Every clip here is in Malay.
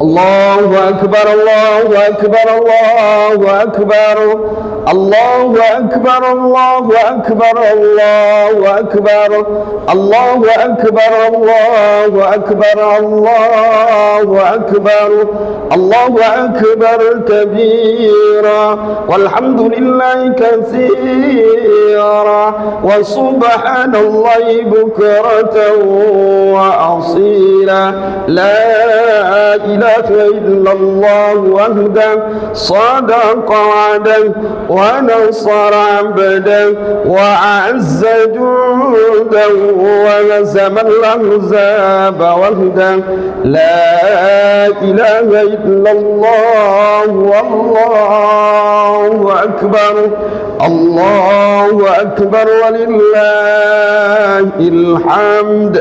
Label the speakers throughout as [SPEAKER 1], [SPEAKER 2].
[SPEAKER 1] الله أكبر الله أكبر الله أكبر الله أكبر الله أكبر الله أكبر الله أكبر الله أكبر الله أكبر الله أكبر كبيرا والحمد لله كثيرا وسبحان الله بكرة وأصيلا لا إله إلا الله وحده صدق وعده ونصر عبده وأعز جنده وهزم الأحزاب وحده لا إله إلا الله والله أكبر الله أكبر ولله الحمد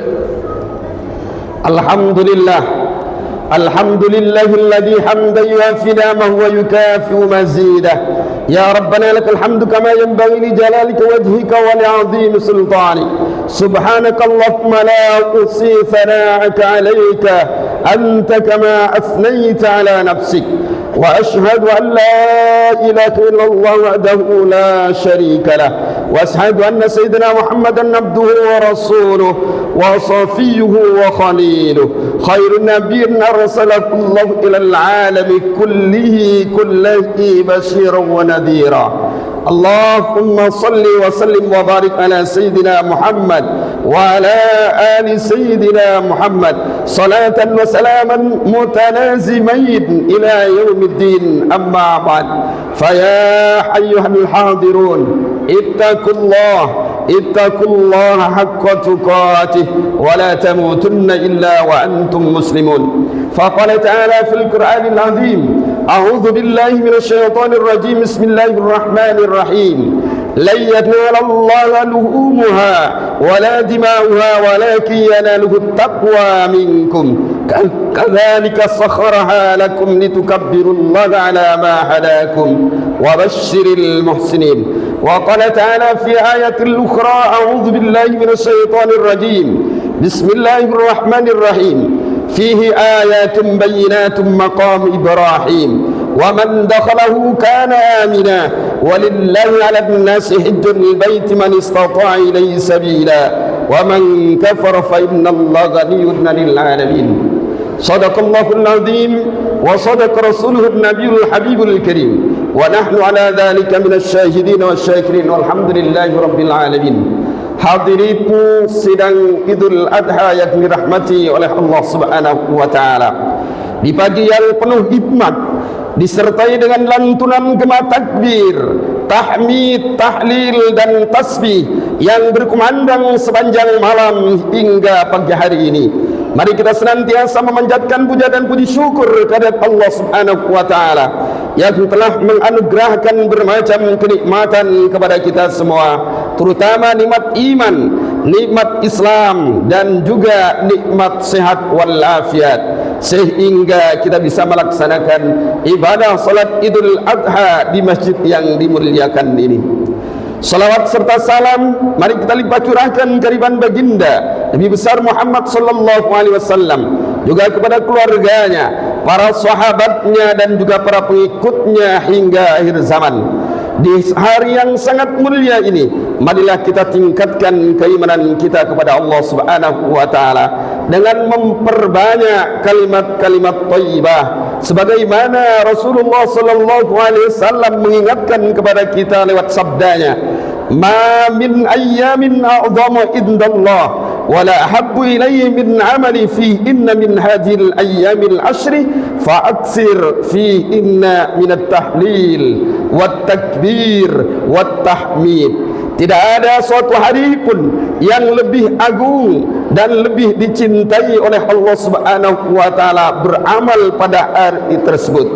[SPEAKER 1] الحمد لله الحمد لله الذي حمدا يوافي نعمه ويكافئ مزيده يا ربنا لك الحمد كما ينبغي لجلالك وجهك ولعظيم سلطانك سبحانك اللهم لا أحصي ثناءك عليك أنت كما أثنيت على نفسك وأشهد أن لا إله إلا الله وحده لا شريك له وأشهد أن سيدنا محمدا عبده ورسوله وصفيه وخليله خير نبي أرسله الله إلى العالم كله بشيرا ونذيرا اللهم صل وسلم وبارك على سيدنا محمد وعلى آل سيدنا محمد صلاة وسلاما متلازمين إلى يوم الدين أما بعد فيا أيها الحاضرون اتقوا الله حق تقاته ولا تموتن إلا وأنتم مسلمون فقال تعالى في القرآن العظيم أعوذ بالله من الشيطان الرجيم بسم الله الرحمن الرحيم لن ينال الله لحومها ولا دماؤها ولكن يناله التقوى منكم كذلك سخرها لكم لتكبروا الله على ما هداكم وبشر المحسنين وقال تعالى في آية أخرى أعوذ بالله من الشيطان الرجيم بسم الله الرحمن الرحيم فيه آيات بينات مقام إبراهيم ومن دخله كان آمنا ولله على الناس حج البيت من استطاع إليه سبيلا ومن كفر فإن الله غني عن العالمين صدق الله العظيم وصدق رسوله النبي الحبيب الكريم ونحن على ذلك من الشاهدين والشاكرين والحمد لله رب العالمين. Hadirin sidang Idul Adha yang dirahmati oleh Allah Subhanahu wa taala. Di pagi yang penuh hikmat disertai dengan lantunan gema takbir, tahmid, tahlil dan tasbih yang berkumandang sepanjang malam hingga pagi hari ini. Mari kita senantiasa memanjatkan puja dan puji syukur kepada Allah Subhanahu wa taala yang telah menganugerahkan bermacam kenikmatan kepada kita semua, terutama nikmat iman, nikmat Islam dan juga nikmat sehat walafiat, sehingga kita bisa melaksanakan ibadah salat Idul Adha di masjid yang dimuliakan ini. Salawat serta salam mari kita limpah curahkan kehadiran baginda Nabi besar Muhammad sallallahu alaihi wasallam, juga kepada keluarganya, para sahabatnya dan juga para pengikutnya hingga akhir zaman. Di hari yang sangat mulia ini, marilah kita tingkatkan keimanan kita kepada Allah Subhanahu wa taala dengan memperbanyak kalimat-kalimat thayyibah, sebagaimana Rasulullah sallallahu alaihi wasallam mengingatkan kepada kita lewat sabdanya, "Ma min ayyamin a'dhamu indallah wala ahabbu ilayhi min 'amali fi inna min hadhil ayyamil ashri fa'aksir fi inna min at-tahlil wat takbir wat tahmid." Tidak ada suatu hari pun yang lebih agung dan lebih dicintai oleh Allah Subhanahu wa taala beramal pada hari tersebut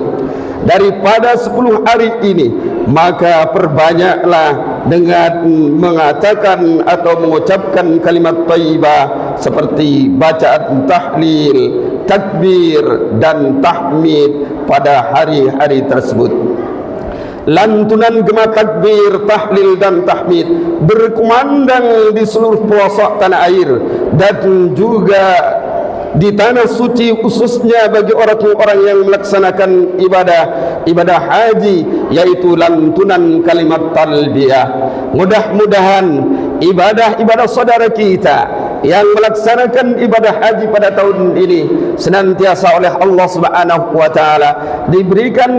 [SPEAKER 1] daripada 10 hari ini, maka perbanyaklah dengan mengatakan atau mengucapkan kalimat thayyibah seperti bacaan tahlil, takbir dan tahmid pada hari-hari tersebut. Lantunan gema takbir, tahlil dan tahmid berkumandang di seluruh pelosok tanah air dan juga di tanah suci, khususnya bagi orang-orang yang melaksanakan ibadah haji, yaitu lantunan kalimat talbiyah. Mudah-mudahan ibadah saudara kita yang melaksanakan ibadah haji pada tahun ini senantiasa oleh Allah Subhanahu wa taala diberikan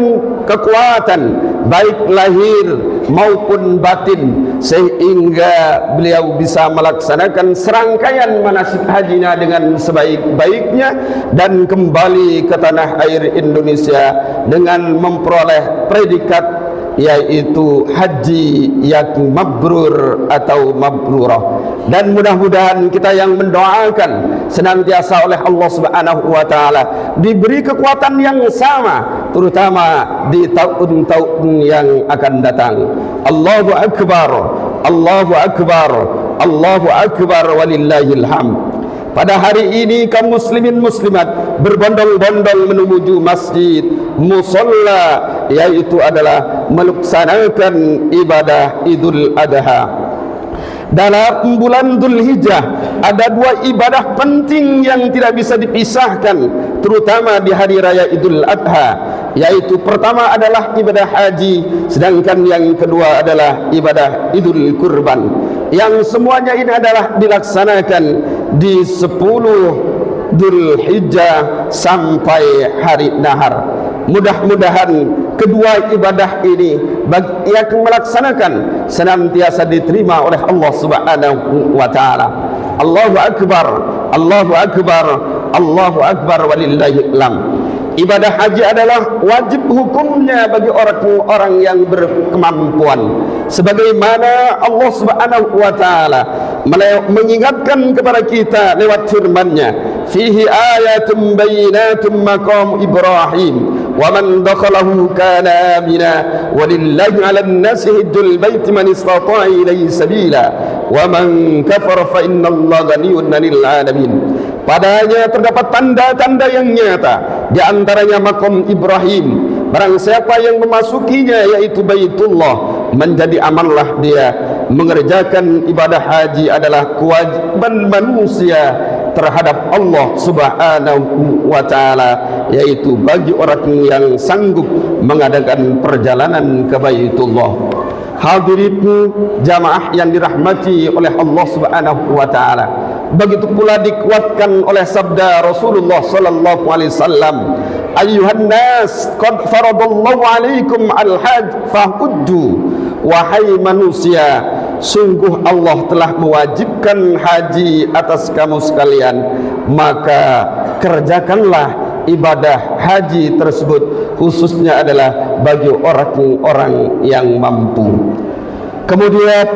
[SPEAKER 1] kekuatan baik lahir maupun batin, sehingga beliau bisa melaksanakan serangkaian manasik hajinya dengan sebaik-baiknya dan kembali ke tanah air Indonesia dengan memperoleh predikat yaitu haji yang mabrur atau mabrurah. Dan mudah-mudahan kita yang mendoakan senantiasa oleh Allah Subhanahu wa taala diberi kekuatan yang sama, terutama di tahun-tahun yang akan datang. Allahu akbar, Allahu akbar, Allahu akbar, walillahil hamd. Pada hari ini kaum muslimin muslimat berbondong-bondong menuju masjid musalla, yaitu adalah melaksanakan ibadah Idul Adha. Dalam bulan Dzulhijjah ada dua ibadah penting yang tidak bisa dipisahkan, terutama di hari raya Idul Adha, yaitu pertama adalah ibadah haji, sedangkan yang kedua adalah ibadah Idul Kurban, yang semuanya ini adalah dilaksanakan di 10 Dzulhijjah sampai hari nahar. Mudah-mudahan kedua ibadah ini bagi yang melaksanakan senantiasa diterima oleh Allah Subhanahu wa taala. Allahu akbar, Allahu akbar, Allahu akbar, walillahil hamd. Ibadah haji adalah wajib hukumnya bagi orang-orang yang berkemampuan, sebagaimana Allah Subhanahu wa taala mengingatkan kepada kita lewat firman-Nya, fihi ayatun bayyinatun maqam Ibrahim wa man dakhalahu kana amina walillahi 'alan nasi hajjul baiti man istata'a ilaihi sabila wa man kafara fa innallaha ghaniyyun 'anil 'alamin. Padanya terdapat tanda-tanda yang nyata, di antaranya maqam Ibrahim. Barang siapa yang memasukinya, yaitu Baitullah, menjadi amanlah dia. Mengerjakan ibadah haji adalah kewajiban manusia terhadap Allah Subhanahu wa taala, yaitu bagi orang yang sanggup mengadakan perjalanan ke Baitullah. Hadirin jamaah yang dirahmati oleh Allah Subhanahu wa taala, begitu pula dikuatkan oleh sabda Rasulullah sallallahu alaihi wasallam, ayyuhan nas qad faradallahu alaikum al-hajj fahujju. Wahai manusia, sungguh Allah telah mewajibkan haji atas kamu sekalian, maka kerjakanlah ibadah haji tersebut, khususnya adalah bagi orang-orang yang mampu. Kemudian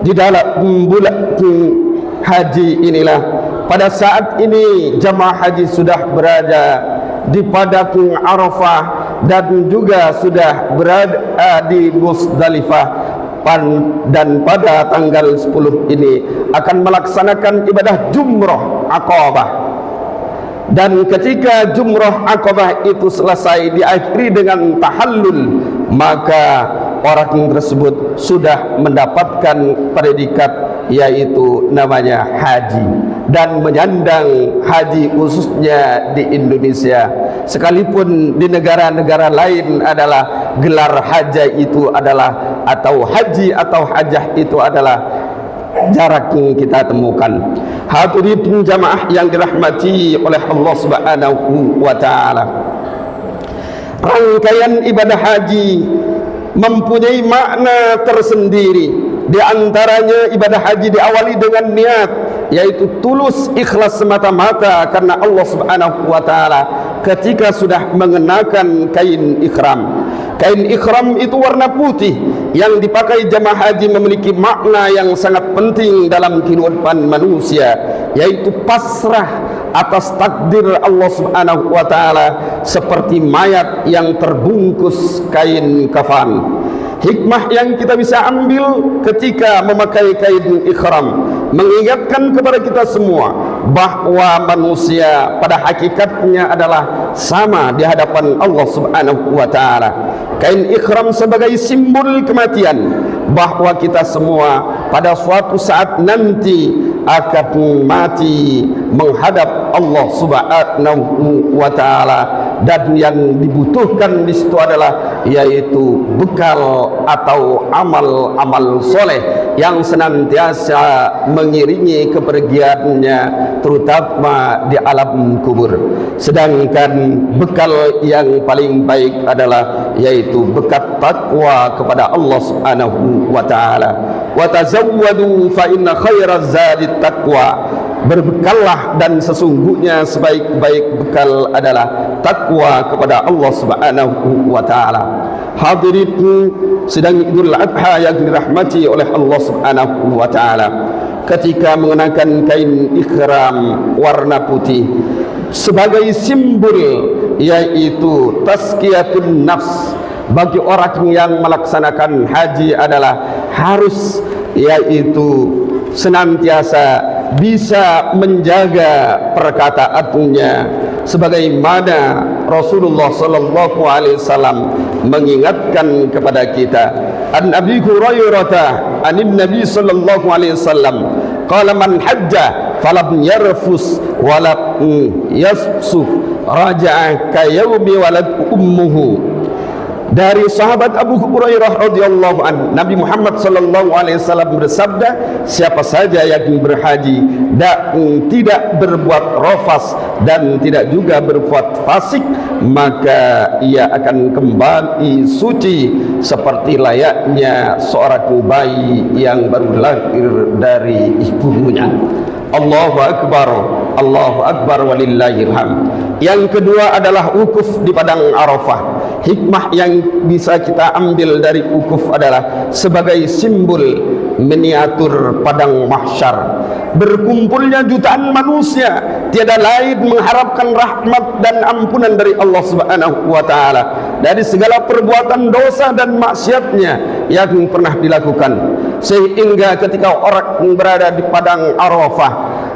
[SPEAKER 1] di dalam bulan haji inilah, pada saat ini jamaah haji sudah berada di padang Arafah dan juga sudah berada di Musdalifah, dan pada tanggal 10 ini akan melaksanakan ibadah Jumrah Aqabah. Dan ketika Jumrah Aqabah itu selesai diakhiri dengan tahallul, maka orang tersebut sudah mendapatkan predikat, yaitu namanya haji, dan menyandang haji khususnya di Indonesia. Sekalipun di negara-negara lain adalah gelar haji itu adalah, atau haji atau hajah itu adalah jarak yang kita temukan. Hadirin jamaah yang dirahmati oleh Allah Subhanahu wa taala, rangkaian ibadah haji mempunyai makna tersendiri. Di antaranya ibadah haji diawali dengan niat, yaitu tulus ikhlas semata-mata karena Allah Subhanahu wa taala ketika sudah mengenakan kain ihram. Kain ihram itu warna putih yang dipakai jamaah haji memiliki makna yang sangat penting dalam kehidupan manusia, yaitu pasrah atas takdir Allah Subhanahu wa taala, seperti mayat yang terbungkus kain kafan. Hikmah yang kita bisa ambil ketika memakai kain ihram mengingatkan kepada kita semua bahwa manusia pada hakikatnya adalah sama di hadapan Allah Subhanahu wa taala. Kain ihram sebagai simbol kematian, bahwa kita semua pada suatu saat nanti akan mati menghadap kepada Allah Subhanahu wa taala, dan yang dibutuhkan di situ adalah yaitu bekal atau amal-amal soleh yang senantiasa mengiringi kepergiannya, terutama di alam kubur. Sedangkan bekal yang paling baik adalah yaitu bekal takwa kepada Allah Subhanahu wa taala. Wa tazawwadu fa inna khairaz zadi taqwa. Berbekallah, dan sesungguhnya sebaik-baik bekal adalah takwa kepada Allah Subhanahu wa taala. Hadirin sedang Idul Adha yang dirahmati oleh Allah Subhanahu wa taala, ketika mengenakan kain ihram warna putih sebagai simbol yaitu tazkiyatun nafs bagi orang yang melaksanakan haji adalah harus yaitu senantiasa bisa menjaga perkataannya, sebagaimana Rasulullah sallallahu alaihi wasallam mengingatkan kepada kita. An Abi Hurairah anin Nabi sallallahu alaihi wasallam qala man hajja falam yarfus walam yasfuk raja'a ka yaumi walad ummuhu. Dari sahabat Abu Hurairah radhiyallahu anhu, Nabi Muhammad sallallahu alaihi wasallam bersabda, siapa saja yang berhaji dan tidak berbuat rafas dan tidak juga berbuat fasik, maka ia akan kembali suci seperti layaknya seorang bayi yang baru lahir dari ibunya. Allahu Akbar, Allahu Akbar walillahil hamd. Yang kedua adalah wukuf di padang Arafah. Hikmah yang bisa kita ambil dari wukuf adalah sebagai simbol miniatur padang mahsyar. Berkumpulnya jutaan manusia tiada lain mengharapkan rahmat dan ampunan dari Allah Subhanahu wa taala dari segala perbuatan dosa dan maksiatnya yang pernah dilakukan, sehingga ketika orang berada di padang Arafah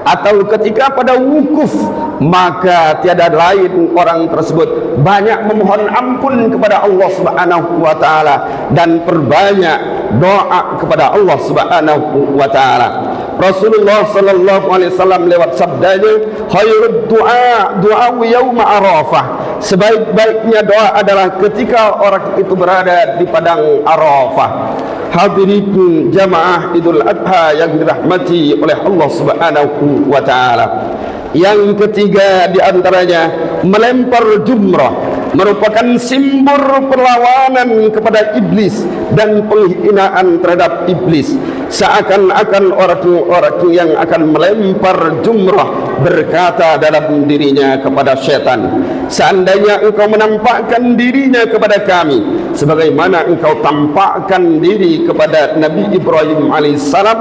[SPEAKER 1] atau ketika pada wukuf, maka tiada lain orang tersebut banyak memohon ampun kepada Allah Subhanahu wa taala dan perbanyak doa kepada Allah Subhanahu wa taala. Rasulullah sallallahu alaihi wasallam lewat sabdanya, khairud du'a du'a yaum Arafah. Sebaik-baiknya doa adalah ketika orang itu berada di padang Arafah. Hadirin jamaah Idul Adha yang dirahmati oleh Allah Subhanahu wa taala. Yang ketiga di antaranya melempar jumrah, merupakan simbol perlawanan kepada iblis dan penghinaan terhadap iblis. Seakan-akan orang-orang yang akan melempar jumrah berkata dalam dirinya kepada syaitan, seandainya engkau menampakkan dirinya kepada kami sebagaimana engkau tampakkan diri kepada Nabi Ibrahim alaihissalam,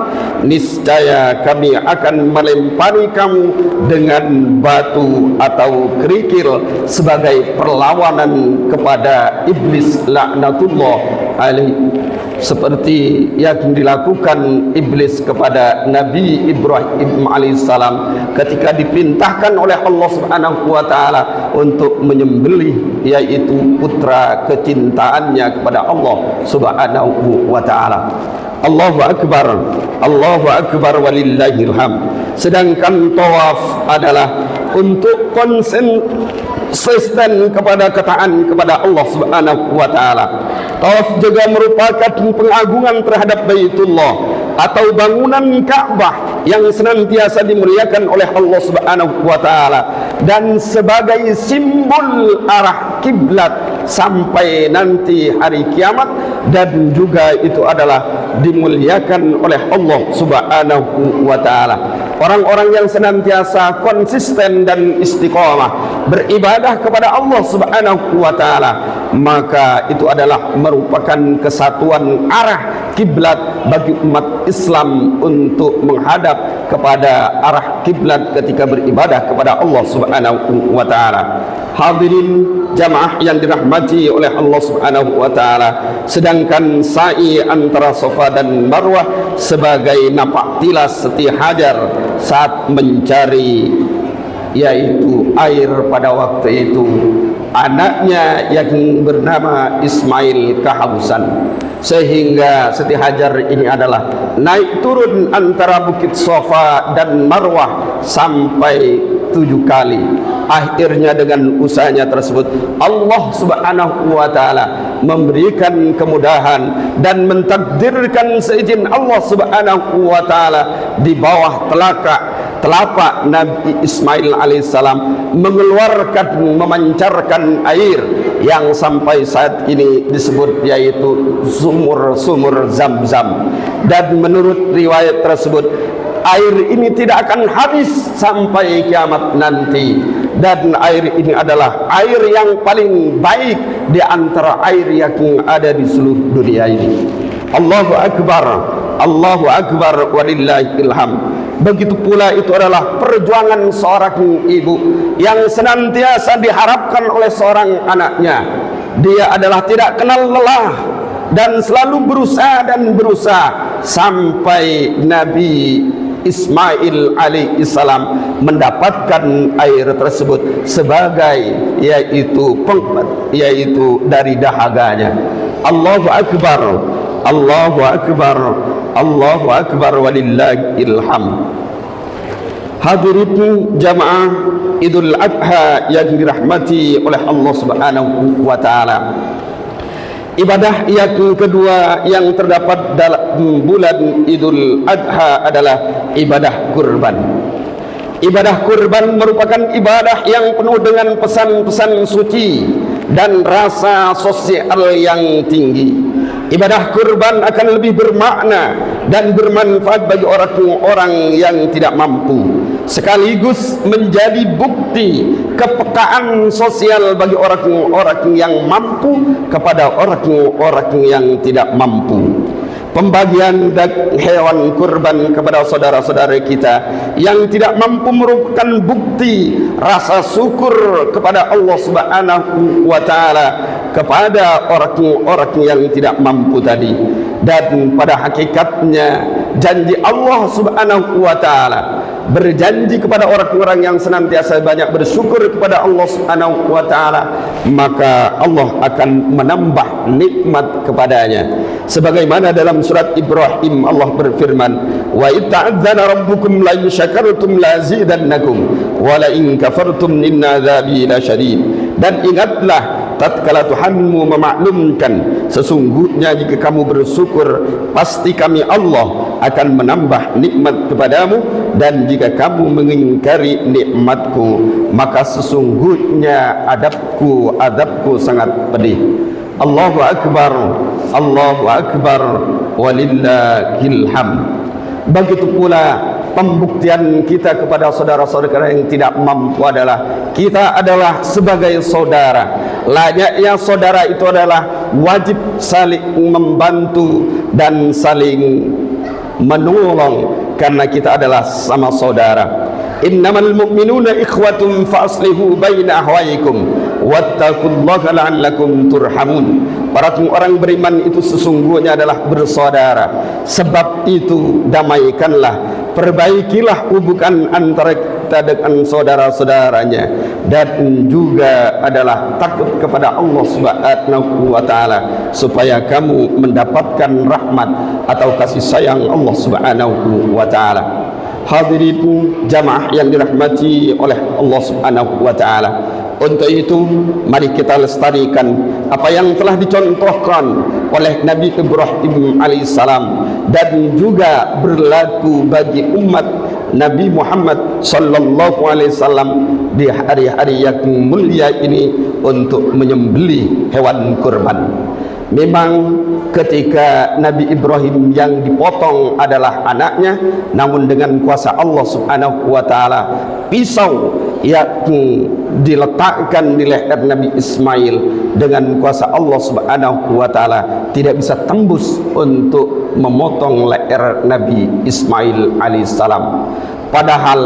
[SPEAKER 1] niscaya kami akan melempari kamu dengan batu atau kerikil sebagai perlawanan kepada iblis laknatullah alaihi, seperti yang dilakukan iblis kepada Nabi Ibrahim alaihissalam ketika diperintahkan oleh Allah Subhanahu wa taala untuk menyembelih yaitu putra kecintaannya kepada Allah Subhanahu wa taala. Allahu Akbar, Allahu Akbar walillahil hamd. Sedangkan tawaf adalah untuk konsisten kepada ketaatan kepada Allah Subhanahu wa taala. Tawaf juga merupakan pengagungan terhadap Baitullah atau bangunan Ka'bah yang senantiasa dimuliakan oleh Allah Subhanahu wa taala dan sebagai simbol arah kiblat sampai nanti hari kiamat, dan juga itu adalah dimuliakan oleh Allah Subhanahu wa taala. Orang-orang yang senantiasa konsisten dan istiqamah beribadah kepada Allah Subhanahu wa taala, maka itu adalah merupakan kesatuan arah kiblat bagi umat Islam untuk menghadap kepada arah kiblat ketika beribadah kepada Allah Subhanahu wa taala. Hadirin jamaah yang dirahmati oleh Allah Subhanahu wa taala, sedangkan sa'i antara Safa dan Marwah sebagai napak tilas Siti Hajar saat mencari yaitu air pada waktu itu anaknya yang bernama Ismail kehausan, sehingga Siti Hajar ini adalah naik turun antara bukit Safa dan Marwah sampai 7 kali. Akhirnya dengan usahanya tersebut Allah Subhanahu wa taala memberikan kemudahan dan mentakdirkan seizin Allah Subhanahu wa taala di bawah telapak Nabi Ismail alaihissalam mengeluarkan, memancarkan air yang sampai saat ini disebut yaitu sumur Zam-Zam. Dan menurut riwayat tersebut air ini tidak akan habis sampai kiamat nanti, dan air ini adalah air yang paling baik di antara air yang ada di seluruh dunia ini. Allahu Akbar, Allahu Akbar, walillahil hamd. Begitu pula itu adalah perjuangan seorang ibu yang senantiasa diharapkan oleh seorang anaknya. Dia adalah tidak kenal lelah dan selalu berusaha sampai Nabi Ismail alaihissalam mendapatkan air tersebut sebagai yaitu dari dahaganya. Allahu Akbar, Allahu Akbar, Allahu Akbar, walillahil hamd. Hadirin jamaah Idul Adha yang dirahmati oleh Allah Subhanahu wa taala. Ibadah yang kedua yang terdapat dalam bulan Idul Adha adalah ibadah kurban. Ibadah kurban merupakan ibadah yang penuh dengan pesan-pesan suci dan rasa sosial yang tinggi. Ibadah kurban akan lebih bermakna dan bermanfaat bagi orang-orang yang tidak mampu, sekaligus menjadi bukti kepekaan sosial bagi orang-orang yang mampu kepada orang-orang yang tidak mampu. Pembagian hewan kurban kepada saudara-saudara kita yang tidak mampu merupakan bukti rasa syukur kepada Allah Subhanahu wa taala kepada orang-orang yang tidak mampu tadi. Dan pada hakikatnya janji Allah Subhanahu wa taala berjanji kepada orang-orang yang senantiasa banyak bersyukur kepada Allah Subhanahu wa taala, maka Allah akan menambah nikmat kepadanya. Sebagaimana dalam surat Ibrahim Allah berfirman, wa itta'adzana rabbukum la in syakartum la azidannakum wa la in kafartum inna adzabi lasyadid. Dan ingatlah tatkala Tuhanmu memaklumkan, sesungguhnya jika kamu bersyukur pasti kami Allah akan menambah nikmat kepadamu, dan jika kamu mengingkari nikmatku maka sesungguhnya azabku sangat pedih. Allahu Akbar, Allahu Akbar, walillahil hamd. Begitu pula pembuktian kita kepada saudara-saudara yang tidak mampu adalah kita adalah sebagai saudara. Layaknya saudara itu adalah wajib saling membantu dan saling menolong karena kita adalah sama saudara. Innamal mu'minuna ikhwatun fa aslihu baina ahwaikum wattaqullaha la'allakum turhamun. Para orang beriman itu sesungguhnya adalah bersaudara. Sebab itu damaikanlah, perbaikilah hubungan antara kita dengan saudara-saudaranya, dan juga adalah takut kepada Allah Subhanahu wa taala supaya kamu mendapatkan rahmat atau kasih sayang Allah Subhanahu wa taala. Hadirin jamaah yang dirahmati oleh Allah Subhanahu wa taala, untuk itu mari kita lestarikan apa yang telah dicontohkan oleh Nabi Ibrahim alaihissalam dan juga berlaku bagi umat Nabi Muhammad sallallahu alaihi wasallam di hari-hari yang mulia ini untuk menyembelih hewan kurban. Memang ketika Nabi Ibrahim yang dipotong adalah anaknya, namun dengan kuasa Allah Subhanahu wa taala pisau yang diletakkan di leher Nabi Ismail dengan kuasa Allah Subhanahu wa taala tidak bisa tembus untuk memotong leher Nabi Ismail alaihissalam. Padahal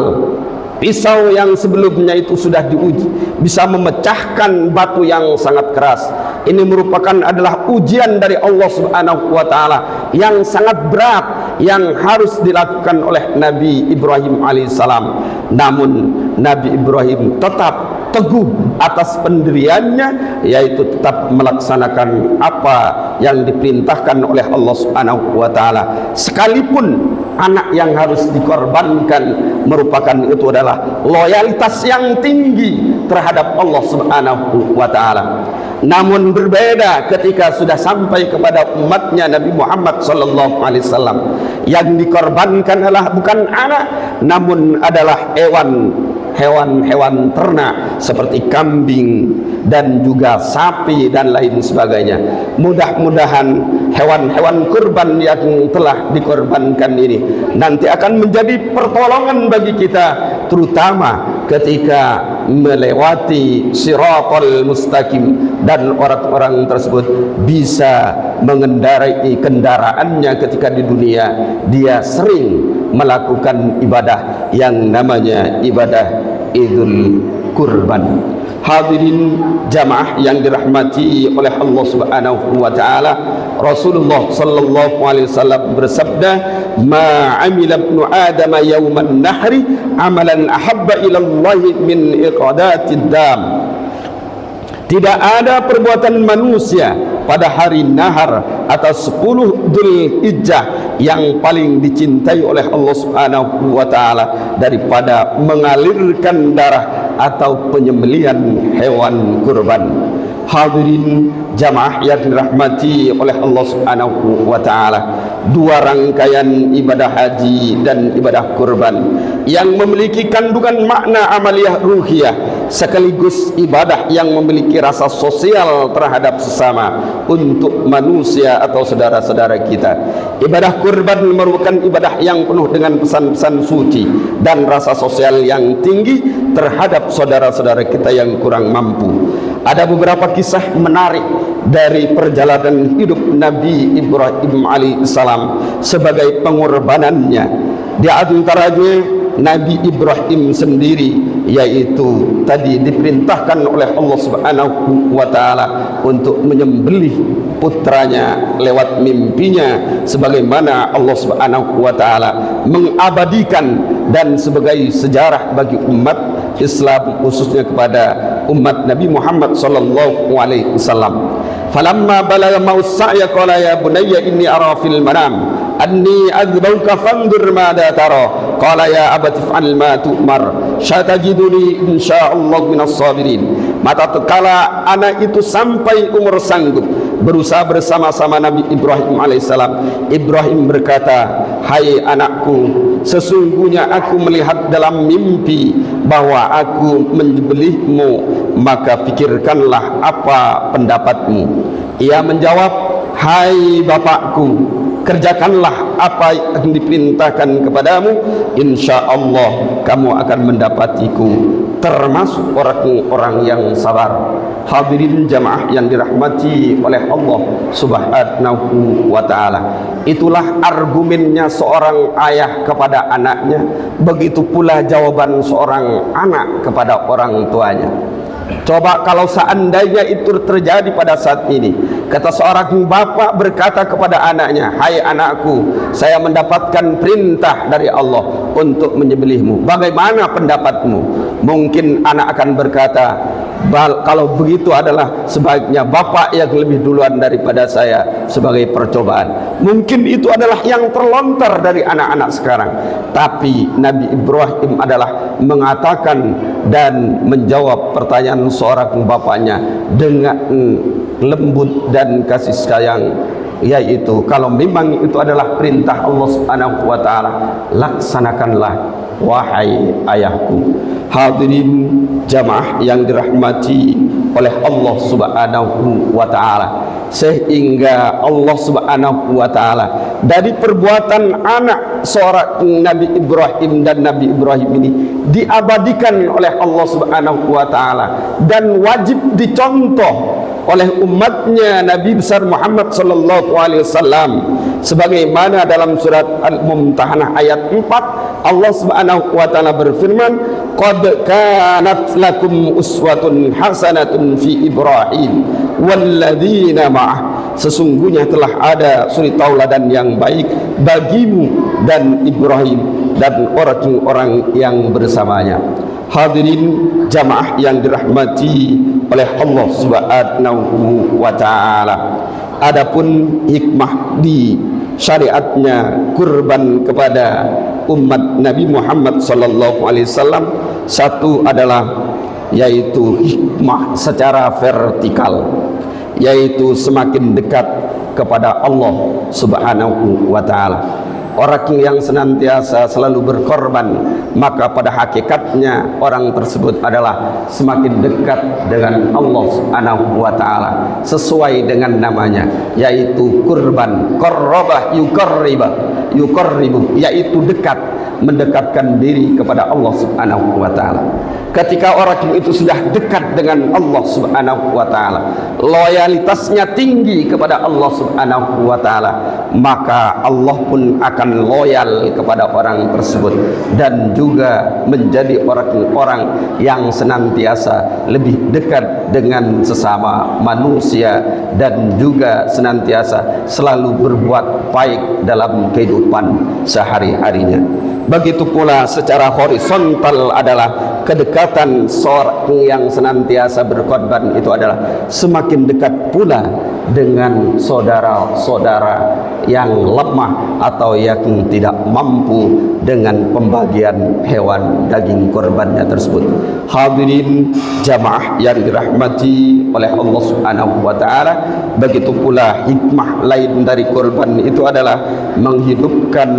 [SPEAKER 1] pisau yang sebelumnya itu sudah diuji bisa memecahkan batu yang sangat keras. Ini merupakan adalah ujian dari Allah Subhanahu wa taala yang sangat berat yang harus dilakukan oleh Nabi Ibrahim alaihissalam. Namun Nabi Ibrahim tetap teguh atas pendiriannya, yaitu tetap melaksanakan apa yang diperintahkan oleh Allah Subhanahu wa taala, sekalipun anak yang harus dikorbankan merupakan itu adalah loyalitas yang tinggi terhadap Allah Subhanahu wa Ta'ala. Namun berbeda ketika sudah sampai kepada umatnya Nabi Muhammad sallallahu alaihi wasallam, yang dikorbankan adalah bukan anak, namun adalah hewan-hewan ternak seperti kambing dan juga sapi dan lain sebagainya. Mudah-mudahan hewan-hewan kurban yang telah dikorbankan ini nanti akan menjadi pertolongan bagi kita, terutama ketika melewati Shiratal Mustaqim dan orang-orang tersebut bisa mengendarai kendaraannya ketika di dunia dia sering melakukan ibadah yang namanya ibadah Idul Kurban. Hadirin jamaah yang dirahmati oleh Allah Subhanahu wa Ta'ala, Rasulullah sallallahu alaihi wasallam bersabda, "Ma 'amila ibnu Adam yawman nahri 'amalan ahabba ila Allah min iqadatid dam." Tidak ada perbuatan manusia pada hari nahar atau 10 Dzulhijjah yang paling dicintai oleh Allah Subhanahu wa Ta'ala daripada mengalirkan darah atau penyembelihan hewan kurban. Hadirin jamaah yang dirahmati oleh Allah Subhanahu wa Ta'ala, dua rangkaian ibadah haji dan ibadah kurban yang memiliki kandungan makna amaliyah ruhiyah sekaligus ibadah yang memiliki rasa sosial terhadap sesama untuk manusia atau saudara-saudara kita. Ibadah kurban merupakan ibadah yang penuh dengan pesan-pesan suci dan rasa sosial yang tinggi terhadap saudara-saudara kita yang kurang mampu. Ada beberapa kisah menarik dari perjalanan hidup Nabi Ibrahim alaihissalam sebagai pengorbanannya. Di antaranya Nabi Ibrahim sendiri, yaitu tadi diperintahkan oleh Allah Subhanahu wa Ta'ala untuk menyembelih putranya lewat mimpinya, sebagaimana Allah Subhanahu wa Ta'ala mengabadikan dan sebagai sejarah bagi umat Islam, khususnya kepada umat Nabi Muhammad sallallahu alaihi wasallam. Falamma balagha ma'us-sa'ya qala ya bunayya inni ara fil manam anni adbauka fandur mada tara qala ya abati fa'al ma tu'mar satajiduni insyaallah minas sabirin. Mata tatkala anak itu sampai umur sanggup berusaha bersama-sama Nabi Ibrahim alaihissalam, Ibrahim berkata, "Hai anakku, sesungguhnya aku melihat dalam mimpi bahwa aku menyembelihmu, maka pikirkanlah apa pendapatmu." Ia menjawab, "Hai bapakku, kerjakanlah apa yang diperintahkan kepadamu, insyaallah kamu akan mendapatiku termasuk orang-orang yang sabar." Hadirin jamaah yang dirahmati oleh Allah Subhanahu wa Ta'ala, itulah argumennya seorang ayah kepada anaknya, begitu pula jawaban seorang anak kepada orang tuanya. Coba kalau seandainya itu terjadi pada saat ini, kata seorang bapak berkata kepada anaknya, "Hai anakku, saya mendapatkan perintah dari Allah untuk menyembelihmu. Bagaimana pendapatmu?" Mungkin anak akan berkata, "Kalau begitu adalah sebaiknya bapak yang lebih duluan daripada saya sebagai percobaan." Mungkin itu adalah yang terlontar dari anak-anak sekarang. Tapi Nabi Ibrahim adalah mengatakan dan menjawab pertanyaan seorang bapaknya dengan lembut dan kasih sayang, yaitu kalau memang itu adalah perintah Allah Subhanahu wa Ta'ala, laksanakanlah wahai ayahku. Hadirin jamaah yang dirahmati oleh Allah Subhanahu wa Ta'ala, sehingga Allah Subhanahu wa Ta'ala dari perbuatan anak seorang Nabi Ibrahim dan Nabi Ibrahim ini diabadikan oleh Allah Subhanahu wa Ta'ala dan wajib dicontoh oleh umatnya Nabi besar Muhammad sallallahu alaihi wasallam, sebagaimana dalam surat Al-Mumtahanah ayat 4 Allah Subhanahu wa Ta'ala berfirman, "Qad kanat lakum uswatun hasanatun fi Ibrahim walladzina ma'ah." Sesungguhnya telah ada suri tauladan yang baik bagimu dan Ibrahim dan orang-orang yang bersamanya. Hadirin jamaah yang dirahmati oleh Allah Subhanahu wa Ta'ala, adapun hikmah di syariatnya kurban kepada umat Nabi Muhammad sallallahu alaihi wasallam. Satu adalah yaitu hikmah secara vertikal, yaitu semakin dekat kepada Allah Subhanahu wa taala. Orang yang senantiasa selalu berkorban, maka pada hakikatnya orang tersebut adalah semakin dekat dengan Allah Subhanahu wa taala, sesuai dengan namanya, yaitu kurban. Qarrabah yuqarribu, yaitu dekat, mendekatkan diri kepada Allah Subhanahu wa taala. Ketika orang itu sudah dekat dengan Allah Subhanahu wa taala, loyalitasnya tinggi kepada Allah Subhanahu wa taala, maka Allah pun akan loyal kepada orang tersebut, dan juga menjadi orang-orang yang senantiasa lebih dekat dengan sesama manusia, dan juga senantiasa selalu berbuat baik dalam kehidupan sehari-harinya. Begitu pula secara horizontal adalah kedekatan seorang yang senantiasa berkorban itu adalah semakin dekat pula dengan saudara-saudara yang lemah atau yang tidak mampu dengan pembagian hewan daging korbannya tersebut. Hadirin jamaah yang dirahmati oleh Allah Subhanahu wa taala, begitu pula hikmah lain dari korban itu adalah menghidupkan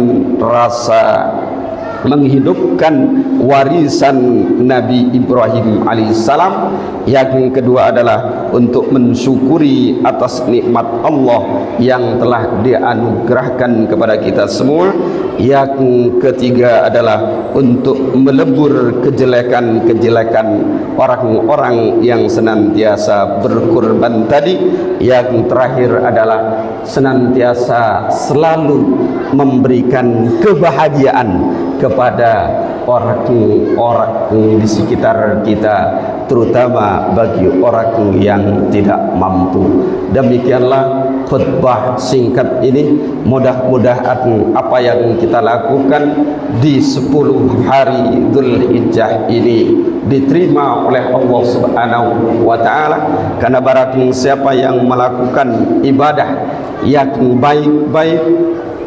[SPEAKER 1] warisan Nabi Ibrahim alaihissalam. Yang kedua adalah untuk mensyukuri atas nikmat Allah yang telah dianugerahkan kepada kita semua. Yang ketiga adalah untuk melebur kejelekan-kejelekan orang-orang yang senantiasa berkorban tadi. Yang terakhir adalah senantiasa selalu memberikan kebahagiaan kepada orang-orang di sekitar kita, terutama bagi orang yang tidak mampu. Demikianlah khutbah singkat ini. Mudah-mudahan apa yang kita lakukan di 10 hari Dzulhijjah ini diterima oleh Allah Subhanahu wa taala, karena barang siapa yang melakukan ibadah yang baik-baik,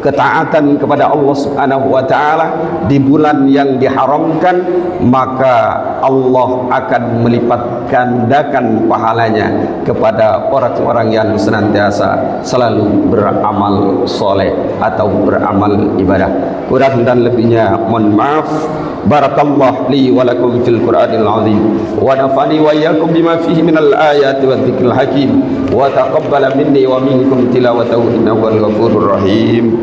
[SPEAKER 1] ketaatan kepada Allah Subhanahu wa taala di bulan yang diharamkan, maka Allah akan melipat gandakan pahalanya kepada orang-orang yang senantiasa selalu beramal soleh atau beramal ibadah. Kurang dan lebihnya mohon maaf. Barakallahu li wa lakum fil Qur'anil azim, wa nafani wa iyyakum bima fihi minal ayati wa dzikril hakim, wa taqabbala minni wa minkum tilawatahu innahu wal ghafurur rahim.